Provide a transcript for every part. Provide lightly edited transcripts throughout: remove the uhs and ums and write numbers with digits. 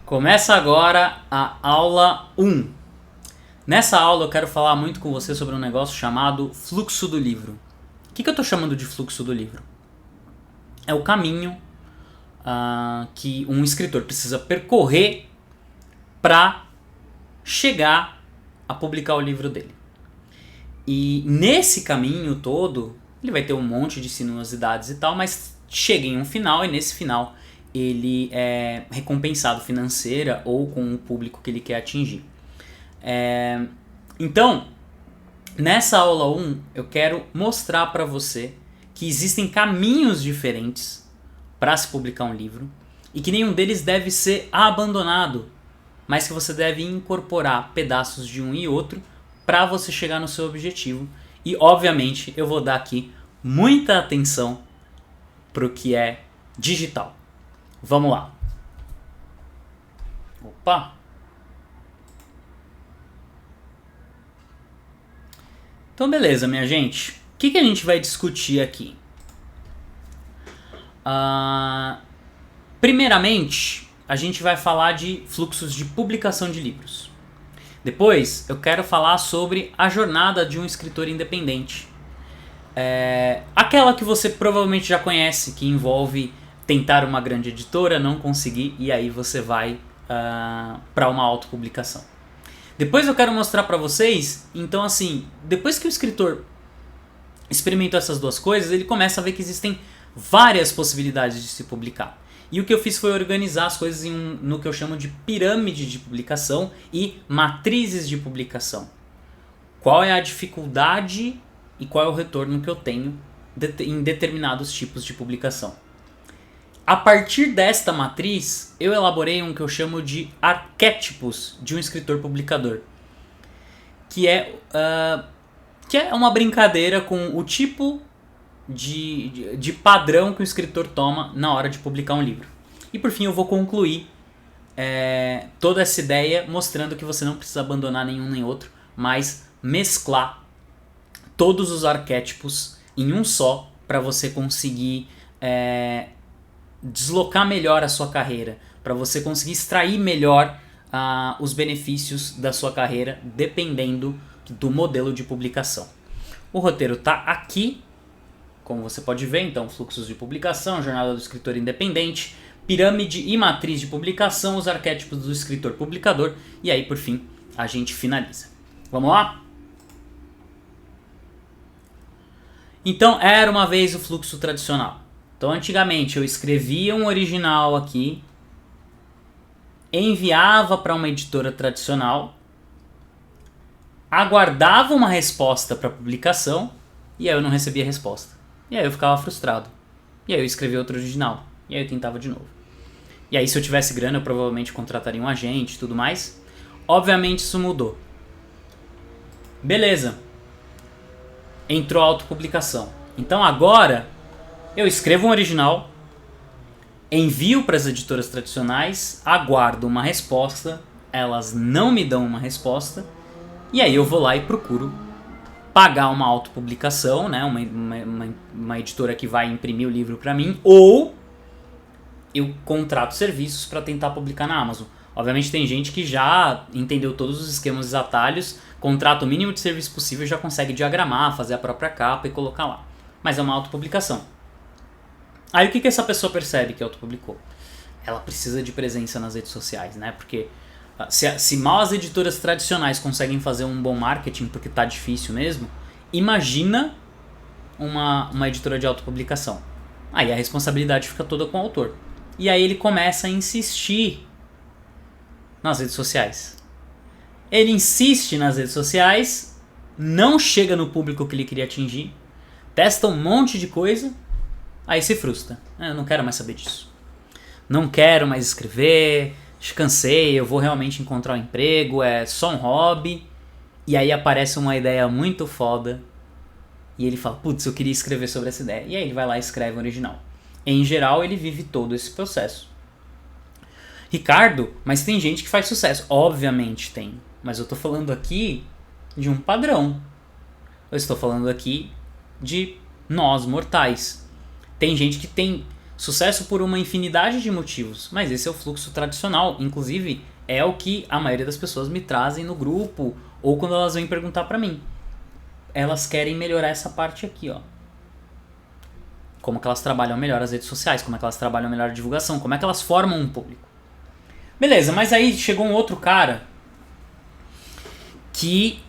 Começa agora a aula 1. Nessa aula eu quero falar muito com você sobre um negócio chamado fluxo do livro. O que eu estou chamando de fluxo do livro? É o caminho que um escritor precisa percorrer para chegar a publicar o livro dele. E nesse caminho todo, ele vai ter um monte de sinuosidades e tal, mas chega em um final e nesse final ele é recompensado financeira ou com o público que ele quer atingir. Então, nessa aula 1, eu quero mostrar para você que existem caminhos diferentes para se publicar um livro e que nenhum deles deve ser abandonado, mas que você deve incorporar pedaços de um e outro para você chegar no seu objetivo. E, obviamente, eu vou dar aqui muita atenção para o que é digital. Vamos lá. Opa! Então, beleza, minha gente. O que a gente vai discutir aqui? Primeiramente, a gente vai falar de fluxos de publicação de livros. Depois, eu quero falar sobre a jornada de um escritor independente. Aquela que você provavelmente já conhece, que envolve tentar uma grande editora, não conseguir, e aí você vai para uma autopublicação. Depois eu quero mostrar para vocês, então assim, depois que o escritor experimentou essas duas coisas, ele começa a ver que existem várias possibilidades de se publicar. E o que eu fiz foi organizar as coisas no que eu chamo de pirâmide de publicação e matrizes de publicação. Qual é a dificuldade e qual é o retorno que eu tenho em determinados tipos de publicação. A partir desta matriz, eu elaborei um que eu chamo de arquétipos de um escritor publicador, que é uma brincadeira com o tipo de padrão que o escritor toma na hora de publicar um livro. E por fim eu vou concluir toda essa ideia mostrando que você não precisa abandonar nenhum nem outro, mas mesclar todos os arquétipos em um só para você conseguir deslocar melhor a sua carreira, para você conseguir extrair melhor os benefícios da sua carreira dependendo do modelo de publicação. O roteiro está aqui, como você pode ver, então fluxos de publicação, jornada do escritor independente, pirâmide e matriz de publicação, os arquétipos do escritor publicador, e aí por fim a gente finaliza. Vamos lá? Então era uma vez o fluxo tradicional. Então antigamente eu escrevia um original aqui, enviava para uma editora tradicional, aguardava uma resposta para publicação e aí eu não recebia resposta. E aí eu ficava frustrado. E aí eu escrevia outro original. E aí eu tentava de novo. E aí se eu tivesse grana eu provavelmente contrataria um agente e tudo mais. Obviamente isso mudou. Beleza. Entrou a autopublicação. Então agora eu escrevo um original, envio para as editoras tradicionais, aguardo uma resposta, elas não me dão uma resposta, e aí eu vou lá e procuro pagar uma autopublicação, né, uma editora que vai imprimir o livro para mim, ou eu contrato serviços para tentar publicar na Amazon. Obviamente tem gente que já entendeu todos os esquemas e atalhos, contrata o mínimo de serviço possível e já consegue diagramar, fazer a própria capa e colocar lá. Mas é uma autopublicação. Aí o que essa pessoa percebe que autopublicou? Ela precisa de presença nas redes sociais, né? Porque se mal as editoras tradicionais conseguem fazer um bom marketing porque tá difícil mesmo, imagina uma editora de autopublicação. Aí a responsabilidade fica toda com o autor. E aí ele começa a insistir nas redes sociais. Ele insiste nas redes sociais, não chega no público que ele queria atingir, testa um monte de coisa, aí se frustra. Eu não quero mais saber disso. Não quero mais escrever, cansei, eu vou realmente encontrar um emprego, é só um hobby. E aí aparece uma ideia muito foda e ele fala, putz, eu queria escrever sobre essa ideia. E aí ele vai lá e escreve o original. Em geral, ele vive todo esse processo. Ricardo, mas tem gente que faz sucesso. Obviamente tem. Mas eu tô falando aqui de um padrão. Eu estou falando aqui de nós, mortais. Tem gente que tem Sucesso por uma infinidade de motivos, mas esse é o fluxo tradicional. Inclusive, é o que a maioria das pessoas me trazem no grupo ou quando elas vêm perguntar pra mim. Elas querem melhorar essa parte aqui, ó. Como que elas trabalham melhor as redes sociais, como é que elas trabalham melhor a divulgação, como é que elas formam um público. Beleza, mas aí chegou um outro cara que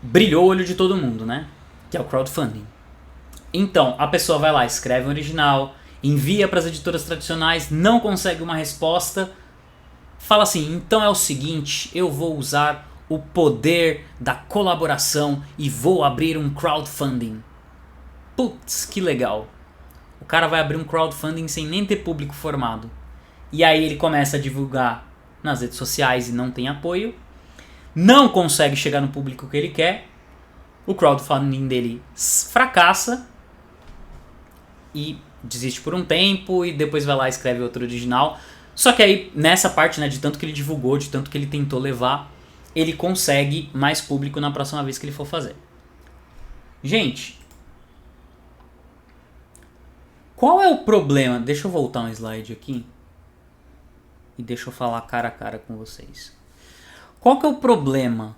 brilhou o olho de todo mundo, né? Que é o crowdfunding. Então, a pessoa vai lá, escreve um original, envia para as editoras tradicionais, não consegue uma resposta, fala assim, então é o seguinte, eu vou usar o poder da colaboração e vou abrir um crowdfunding. Putz, que legal. O cara vai abrir um crowdfunding sem nem ter público formado. E aí ele começa a divulgar nas redes sociais e não tem apoio. Não consegue chegar no público que ele quer. O crowdfunding dele fracassa. E desiste por um tempo e depois vai lá e escreve outro original. Só que aí, nessa parte, né, de tanto que ele divulgou, de tanto que ele tentou levar, ele consegue mais público na próxima vez que ele for fazer. Gente, qual é o problema? Deixa eu voltar um slide aqui. E deixa eu falar cara a cara com vocês. Qual que é o problema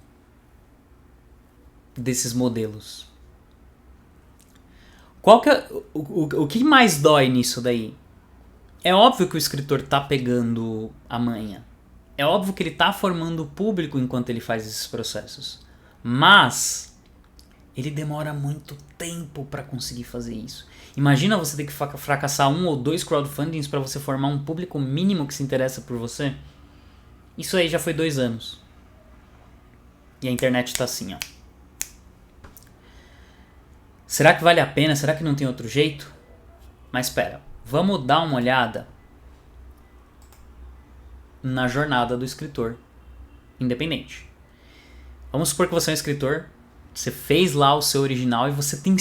desses modelos? Qual que é, o que mais dói nisso daí? É óbvio que o escritor tá pegando a manha. É óbvio que ele tá formando o público enquanto ele faz esses processos. Mas ele demora muito tempo para conseguir fazer isso. Imagina você ter que fracassar 1 ou 2 crowdfundings para você formar um público mínimo que se interessa por você. Isso aí já foi 2 anos. E a internet tá assim, ó. Será que vale a pena? Será que não tem outro jeito? Mas espera, vamos dar uma olhada na jornada do escritor independente. Vamos supor que você é um escritor, você fez lá o seu original e você tem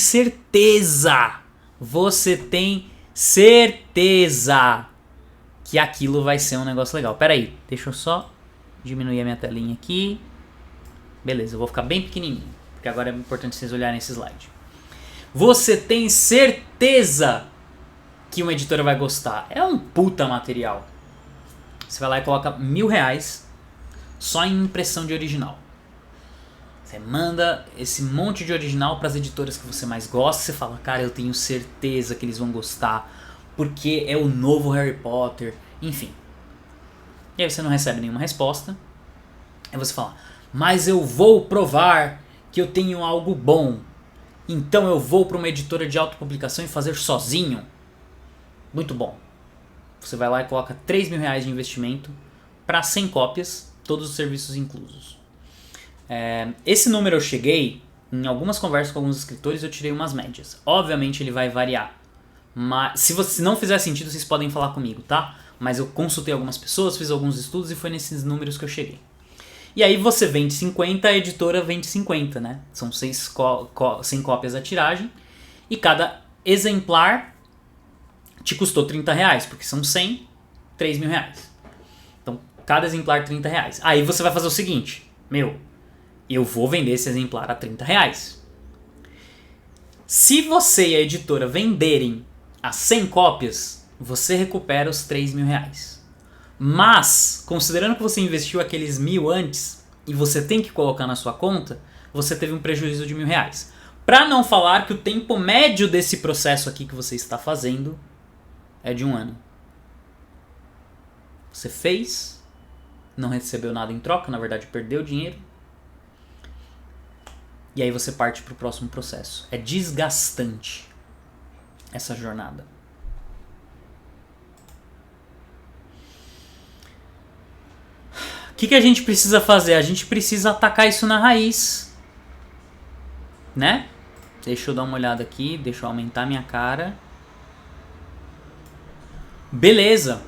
certeza que aquilo vai ser um negócio legal. Pera aí, deixa eu só diminuir a minha telinha aqui. Beleza, eu vou ficar bem pequenininho, porque agora é importante vocês olharem esse slide. Você tem certeza que uma editora vai gostar. É um puta material. Você vai lá e coloca R$1.000 só em impressão de original. Você manda esse monte de original para as editoras que você mais gosta. Você fala, cara, eu tenho certeza que eles vão gostar, porque é o novo Harry Potter. Enfim. E aí você não recebe nenhuma resposta. Aí você fala, mas eu vou provar que eu tenho algo bom. Então eu vou para uma editora de autopublicação e fazer sozinho. Muito bom. Você vai lá e coloca R$3.000 de investimento para 100 cópias, todos os serviços inclusos. Esse número eu cheguei, em algumas conversas com alguns escritores, eu tirei umas médias. Obviamente ele vai variar. Mas se não fizer sentido, vocês podem falar comigo, tá? Mas eu consultei algumas pessoas, fiz alguns estudos e foi nesses números que eu cheguei. E aí você vende 50, a editora vende 50, né? São 100 cópias a tiragem. E cada exemplar te custou R$30, porque são 100, R$3.000. Então, cada exemplar R$30. Aí você vai fazer o seguinte, eu vou vender esse exemplar a R$30. Se você e a editora venderem a 100 cópias, você recupera os R$3.000. Mas, considerando que você investiu aqueles 1.000 antes e você tem que colocar na sua conta, você teve um prejuízo de R$1.000. Para não falar que o tempo médio desse processo aqui que você está fazendo é de 1 ano. Você fez, não recebeu nada em troca, na verdade perdeu dinheiro. E aí você parte para o próximo processo. É desgastante essa jornada. O que a gente precisa fazer? A gente precisa atacar isso na raiz. Né? Deixa eu dar uma olhada aqui, deixa eu aumentar minha cara. Beleza.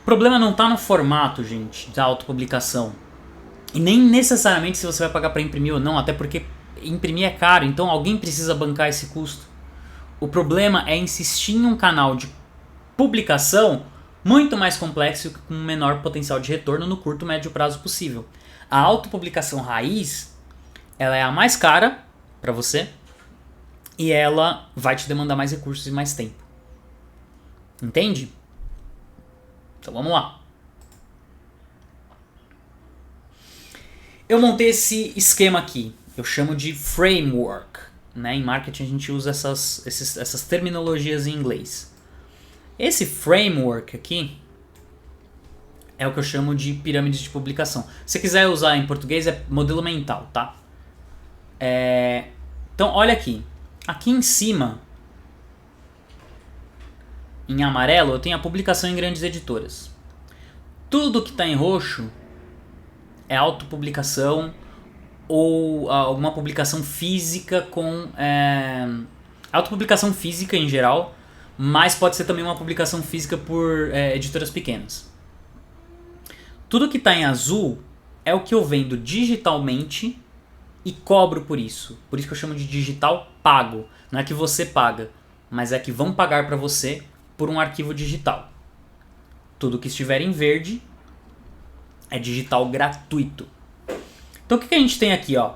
O problema não está no formato, gente, da autopublicação. E nem necessariamente se você vai pagar para imprimir ou não, até porque imprimir é caro, então alguém precisa bancar esse custo. O problema é insistir em um canal de publicação muito mais complexo e com menor potencial de retorno no curto e médio prazo possível. A autopublicação raiz, ela é a mais cara para você e ela vai te demandar mais recursos e mais tempo. Entende? Então vamos lá. Eu montei esse esquema aqui. Eu chamo de framework. Né? Em marketing a gente usa essas terminologias em inglês. Esse framework aqui é o que eu chamo de pirâmide de publicação. Se quiser usar em português é modelo mental, tá? Então olha aqui. Aqui em cima, em amarelo, eu tenho a publicação em grandes editoras. Tudo que está em roxo é autopublicação ou alguma publicação física com... autopublicação física em geral, mas pode ser também uma publicação física por editoras pequenas. Tudo que está em azul é o que eu vendo digitalmente e cobro por isso. Por isso que eu chamo de digital pago. Não é que você paga, mas é que vão pagar para você por um arquivo digital. Tudo que estiver em verde é digital gratuito. Então o que a gente tem aqui? Ó?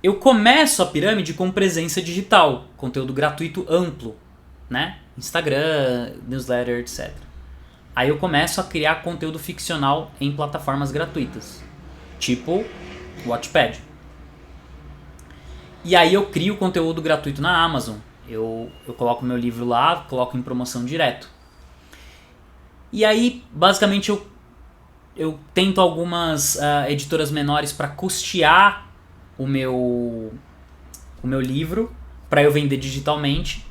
Eu começo a pirâmide com presença digital, conteúdo gratuito amplo, né? Instagram, newsletter, etc. Aí eu começo a criar conteúdo ficcional em plataformas gratuitas, tipo Wattpad. E aí eu crio conteúdo gratuito na Amazon. Eu coloco meu livro lá, coloco em promoção direto. E aí, basicamente, eu tento algumas editoras menores para custear o meu livro, para eu vender digitalmente.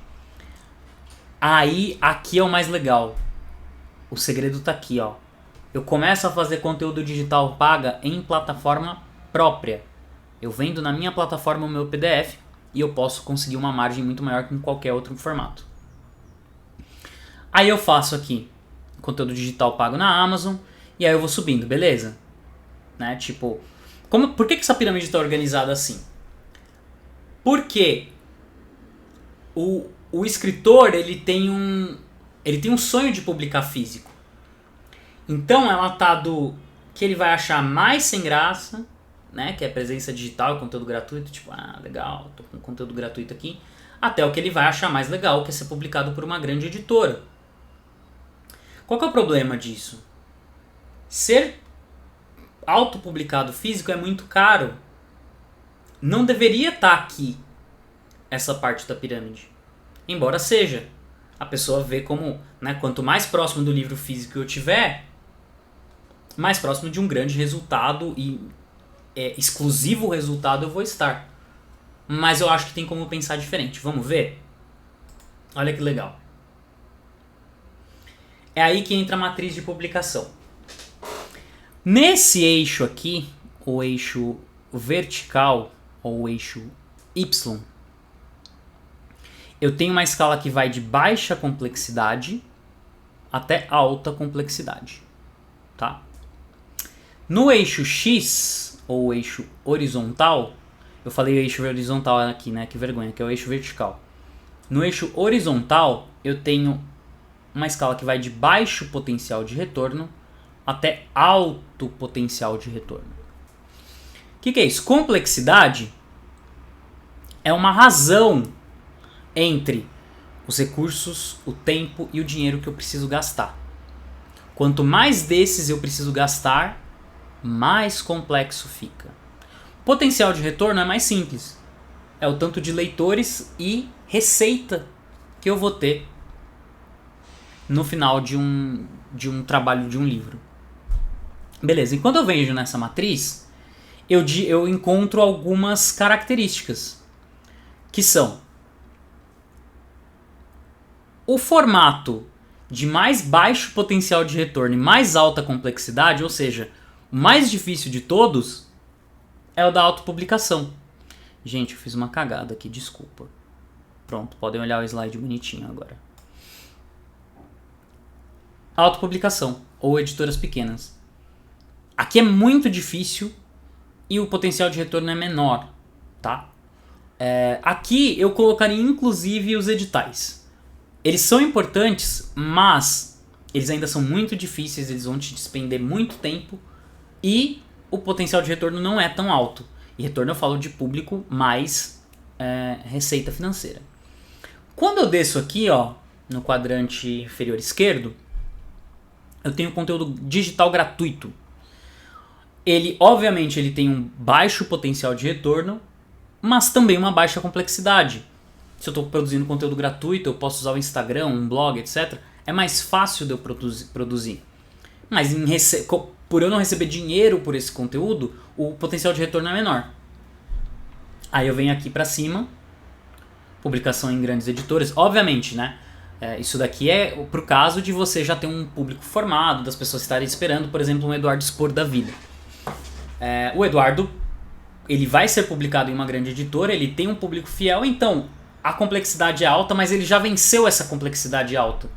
Aí, aqui é o mais legal. O segredo tá aqui, ó. Eu começo a fazer conteúdo digital paga em plataforma própria. Eu vendo na minha plataforma o meu PDF e eu posso conseguir uma margem muito maior que em qualquer outro formato. Aí eu faço aqui conteúdo digital pago na Amazon e aí eu vou subindo, beleza? Né? Tipo, por que essa pirâmide está organizada assim? Porque o escritor ele tem um sonho de publicar físico. Então ela tá do que ele vai achar mais sem graça, né, que é presença digital e conteúdo gratuito, tipo, legal, tô com conteúdo gratuito aqui, até o que ele vai achar mais legal, que é ser publicado por uma grande editora. Qual que é o problema disso? Ser autopublicado físico é muito caro. Não deveria estar aqui essa parte da pirâmide. Embora seja. A pessoa vê como, né, quanto mais próximo do livro físico eu tiver, mais próximo de um grande resultado e exclusivo resultado eu vou estar. Mas eu acho que tem como pensar diferente. Vamos ver? Olha que legal. É aí que entra a matriz de publicação. Nesse eixo aqui, o eixo vertical ou o eixo Y, eu tenho uma escala que vai de baixa complexidade até alta complexidade. Tá? No eixo X, ou eixo horizontal, eu falei eixo horizontal aqui, né? Que vergonha, que é o eixo vertical. No eixo horizontal, eu tenho uma escala que vai de baixo potencial de retorno até alto potencial de retorno. O que é isso? Complexidade é uma razão entre os recursos, o tempo e o dinheiro que eu preciso gastar. Quanto mais desses eu preciso gastar, mais complexo fica. Potencial de retorno é mais simples. É o tanto de leitores e receita que eu vou ter no final de um trabalho de um livro. Beleza, e quando eu vejo nessa matriz, eu encontro algumas características, que são o formato de mais baixo potencial de retorno e mais alta complexidade, ou seja, o mais difícil de todos é o da autopublicação. Gente, eu fiz uma cagada aqui, desculpa. Pronto, podem olhar o slide bonitinho agora. Autopublicação, ou editoras pequenas. Aqui é muito difícil e o potencial de retorno é menor, tá? Aqui eu colocaria inclusive os editais. Eles são importantes, mas eles ainda são muito difíceis, eles vão te despender muito tempo e o potencial de retorno não é tão alto. E retorno eu falo de público mais receita financeira. Quando eu desço aqui, ó, no quadrante inferior esquerdo, eu tenho conteúdo digital gratuito. Ele, obviamente, ele tem um baixo potencial de retorno, mas também uma baixa complexidade. Se eu estou produzindo conteúdo gratuito, eu posso usar o Instagram, um blog, etc. É mais fácil de eu produzir. Mas por eu não receber dinheiro por esse conteúdo, o potencial de retorno é menor. Aí eu venho aqui para cima, publicação em grandes editoras. Obviamente, né? Isso daqui é pro caso de você já ter um público formado, das pessoas estarem esperando, por exemplo, um Eduardo Spor da vida. O Eduardo, ele vai ser publicado em uma grande editora, ele tem um público fiel, então a complexidade é alta, mas ele já venceu essa complexidade alta.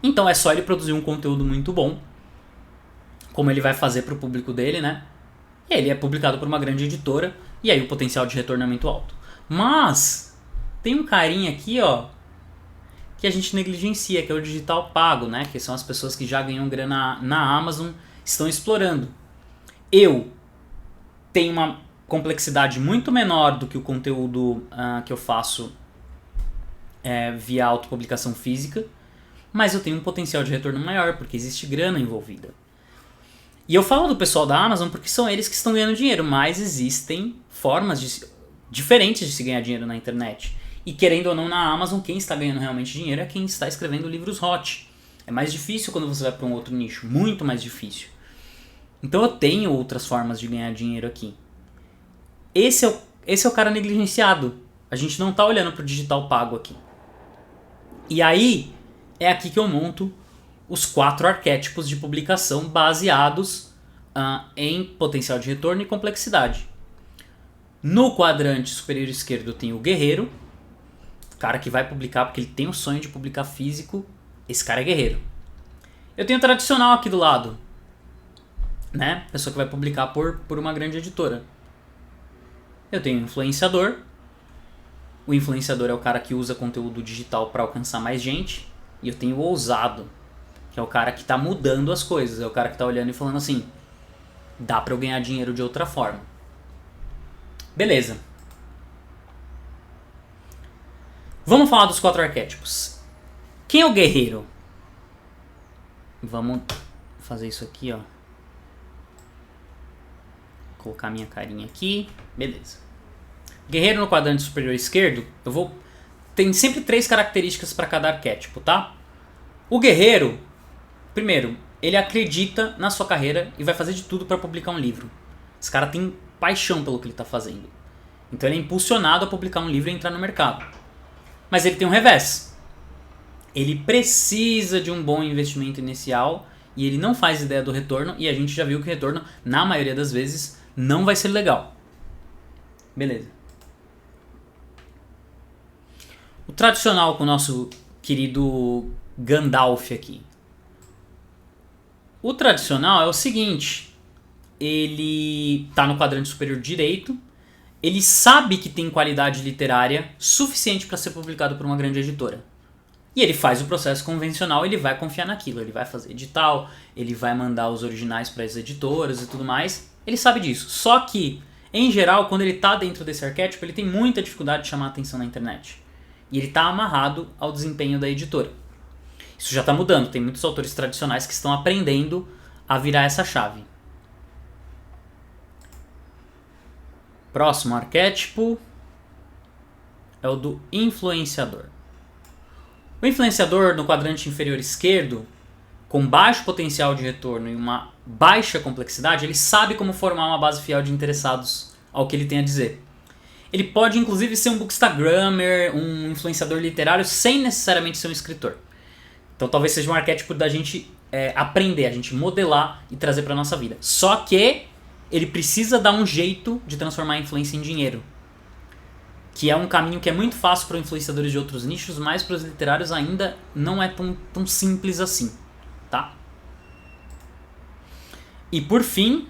Então é só ele produzir um conteúdo muito bom, como ele vai fazer pro público dele, né? E ele é publicado por uma grande editora, e aí o potencial de retorno é muito alto. Mas tem um carinha aqui, ó, que a gente negligencia, que é o digital pago, né? Que são as pessoas que já ganham grana na Amazon, estão explorando. Eu tenho uma complexidade muito menor do que o conteúdo que eu faço via autopublicação física, mas eu tenho um potencial de retorno maior, porque existe grana envolvida. E eu falo do pessoal da Amazon porque são eles que estão ganhando dinheiro, mas existem formas diferentes de se ganhar dinheiro na internet. E querendo ou não, na Amazon, quem está ganhando realmente dinheiro é quem está escrevendo livros hot. É mais difícil quando você vai para um outro nicho, muito mais difícil. Então eu tenho outras formas de ganhar dinheiro aqui. Esse é o cara negligenciado. A gente não está olhando para o digital pago aqui. E aí, é aqui que eu monto os 4 arquétipos de publicação baseados em potencial de retorno e complexidade. No quadrante superior esquerdo tem o guerreiro, cara que vai publicar porque ele tem o sonho de publicar físico. Esse cara é guerreiro. Eu tenho o tradicional aqui do lado, né? Pessoa que vai publicar por uma grande editora. Eu tenho o influenciador. O influenciador é o cara que usa conteúdo digital para alcançar mais gente. E eu tenho o ousado, que é o cara que está mudando as coisas. É o cara que está olhando e falando assim, dá para eu ganhar dinheiro de outra forma. Beleza. Vamos falar dos 4 arquétipos. Quem é o guerreiro? Vamos fazer isso aqui, ó. Colocar minha carinha aqui. Beleza. Guerreiro no quadrante superior esquerdo, tem sempre 3 características para cada arquétipo, tá? O guerreiro, primeiro, ele acredita na sua carreira e vai fazer de tudo para publicar um livro. Esse cara tem paixão pelo que ele está fazendo. Então ele é impulsionado a publicar um livro e entrar no mercado. Mas ele tem um revés. Ele precisa de um bom investimento inicial e ele não faz ideia do retorno, e a gente já viu que o retorno, na maioria das vezes, não vai ser legal. Beleza. O tradicional com o nosso querido Gandalf aqui. O tradicional é o seguinte, ele está no quadrante superior direito, ele sabe que tem qualidade literária suficiente para ser publicado por uma grande editora. E ele faz o processo convencional, ele vai confiar naquilo, ele vai fazer edital, ele vai mandar os originais para as editoras e tudo mais. Ele sabe disso. Só que, em geral, quando ele está dentro desse arquétipo, ele tem muita dificuldade de chamar a atenção na internet. E ele está amarrado ao desempenho da editora. Isso já está mudando, tem muitos autores tradicionais que estão aprendendo a virar essa chave. Próximo arquétipo é o do influenciador. O influenciador no quadrante inferior esquerdo, com baixo potencial de retorno e uma baixa complexidade, ele sabe como formar uma base fiel de interessados ao que ele tem a dizer. Ele pode inclusive ser um bookstagrammer, um influenciador literário, sem necessariamente ser um escritor. Então talvez seja um arquétipo da gente aprender, a gente modelar e trazer para a nossa vida. Só que ele precisa dar um jeito de transformar a influência em dinheiro. Que é um caminho que é muito fácil para influenciadores de outros nichos, mas para os literários ainda não é tão simples assim, tá? E por fim,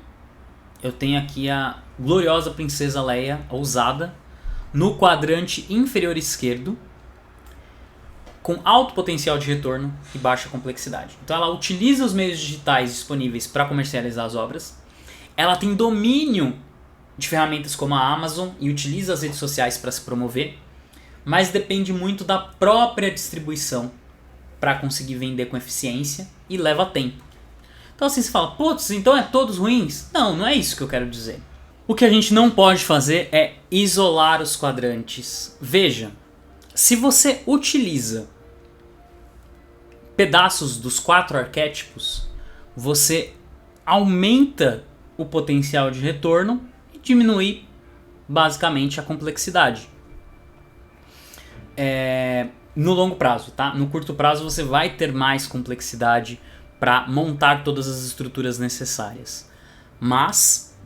eu tenho aqui a gloriosa princesa Leia, ousada, no quadrante inferior esquerdo, com alto potencial de retorno e baixa complexidade. Então ela utiliza os meios digitais disponíveis para comercializar as obras, ela tem domínio de ferramentas como a Amazon e utiliza as redes sociais para se promover, mas depende muito da própria distribuição para conseguir vender com eficiência e leva tempo. Então assim você fala, putz, então é todos ruins? Não, não é isso que eu quero dizer. O que a gente não pode fazer é isolar os quadrantes. Veja, se você utiliza pedaços dos 4 arquétipos, você aumenta o potencial de retorno e diminui basicamente a complexidade. No longo prazo, tá? No curto prazo você vai ter mais complexidade para montar todas as estruturas necessárias. Mas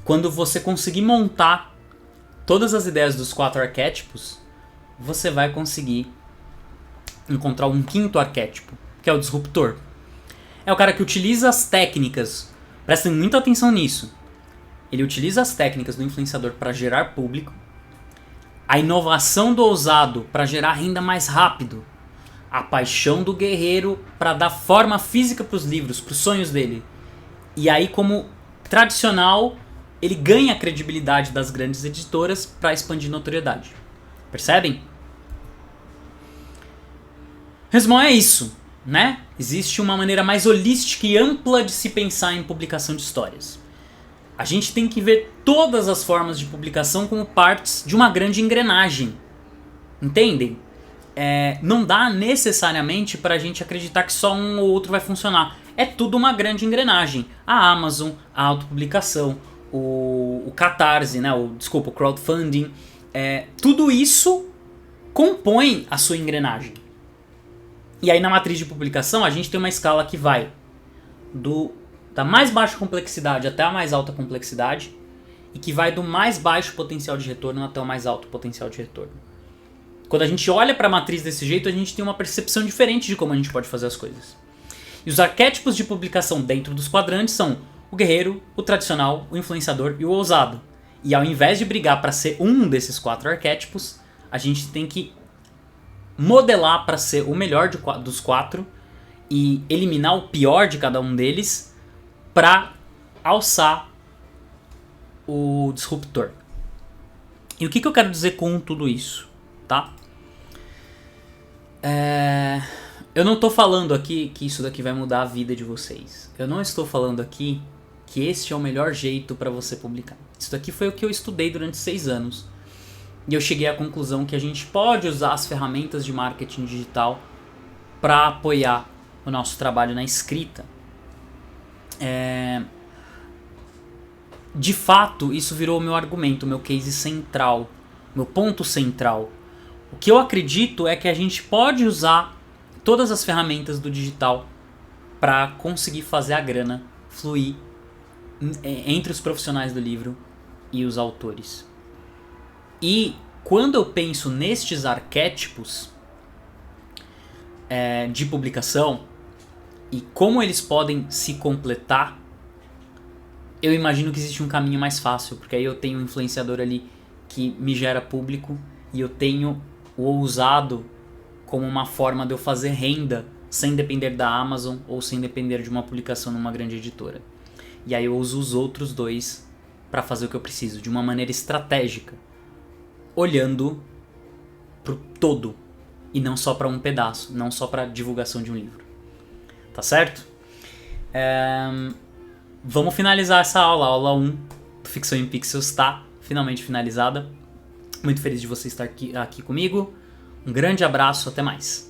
quando você conseguir montar todas as ideias dos 4 arquétipos, você vai conseguir encontrar um 5º arquétipo, que é o disruptor. É o cara que utiliza as técnicas, prestem muita atenção nisso, ele utiliza as técnicas do influenciador para gerar público, a inovação do ousado para gerar renda mais rápido, a paixão do guerreiro para dar forma física para os livros, para os sonhos dele. E aí, como tradicional, ele ganha a credibilidade das grandes editoras para expandir notoriedade. Percebem? Resumão é isso, né? Existe uma maneira mais holística e ampla de se pensar em publicação de histórias. A gente tem que ver todas as formas de publicação como partes de uma grande engrenagem. Entendem? Não dá necessariamente para a gente acreditar que só um ou outro vai funcionar. É tudo uma grande engrenagem. A Amazon, a autopublicação, o Catarse, né? o crowdfunding. Tudo isso compõe a sua engrenagem. E aí na matriz de publicação a gente tem uma escala que vai da mais baixa complexidade até a mais alta complexidade e que vai do mais baixo potencial de retorno até o mais alto potencial de retorno. Quando a gente olha para a matriz desse jeito, a gente tem uma percepção diferente de como a gente pode fazer as coisas. E os arquétipos de publicação dentro dos quadrantes são o guerreiro, o tradicional, o influenciador e o ousado. E ao invés de brigar para ser um desses 4 arquétipos, a gente tem que modelar para ser o melhor dos 4 e eliminar o pior de cada um deles para alçar o disruptor. E o que eu quero dizer com tudo isso? Tá? Eu não estou falando aqui que isso daqui vai mudar a vida de vocês. Eu não estou falando aqui que este é o melhor jeito para você publicar. Isso daqui foi o que eu estudei durante 6 anos. E eu cheguei à conclusão que a gente pode usar as ferramentas de marketing digital para apoiar o nosso trabalho na escrita. De fato, isso virou o meu argumento, o meu case central, meu ponto central. O que eu acredito é que a gente pode usar todas as ferramentas do digital para conseguir fazer a grana fluir entre os profissionais do livro e os autores. E quando eu penso nestes arquétipos de publicação e como eles podem se completar, eu imagino que existe um caminho mais fácil, porque aí eu tenho um influenciador ali que me gera público e eu tenho o ousado como uma forma de eu fazer renda sem depender da Amazon ou sem depender de uma publicação numa grande editora. E aí eu uso os outros 2 para fazer o que eu preciso, de uma maneira estratégica, olhando pro todo e não só para um pedaço, não só para divulgação de um livro. Tá certo? Vamos finalizar essa aula 1 do Ficção em Pixels está finalmente finalizada. Muito feliz de você estar aqui comigo. Um grande abraço, até mais.